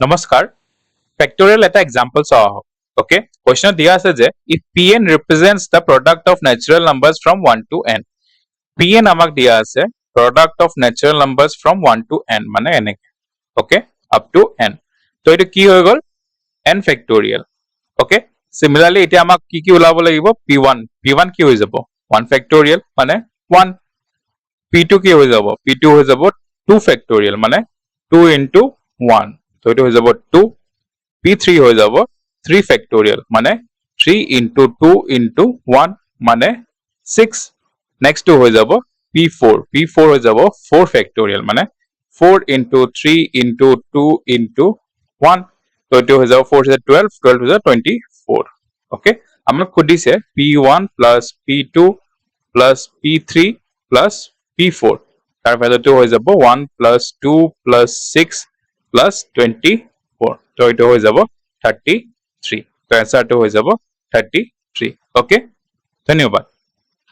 নমস্কাৰ ফেক্টৰিয়েল এটা এক্সাম্পল চাও আহক ওকে কোৱেশ্চন দিয়া আছে যে if pn represents the product of natural numbers from 1 to n pn আমাক দিয়া আছে product of natural numbers from 1 to n মানে এনেকে ওকে up to n তো এটো কি হৈ গল n factorial ওকে similarly এটা আমাক কি উলাব লাগিব p1 কি হৈ যাব 1 factorial মানে 1 p2 কি হৈ যাব p2 হৈ যাব 2 factorial মানে 2 into 1 তো এটো হৈ যাব 2 p3 হৈ যাব 3 factorial মানে 3 into 2 into 1 মানে 6 next to হৈ যাব p4 হৈ যাব 4 factorial মানে 4 into 3 into 2 into 1 তো এটো হৈ যাব 4 12 হৈ যাব 24 ওকে আমাক খুদিছে p1 plus p2 plus p3 plus p4 তাৰ ভ্যালুটো হৈ যাব 1 plus 2 plus 6 plus 24 তো এটো হৈ যাব 33 তো आंसर টো হৈ যাব 33 ওকে ধন্যবাদ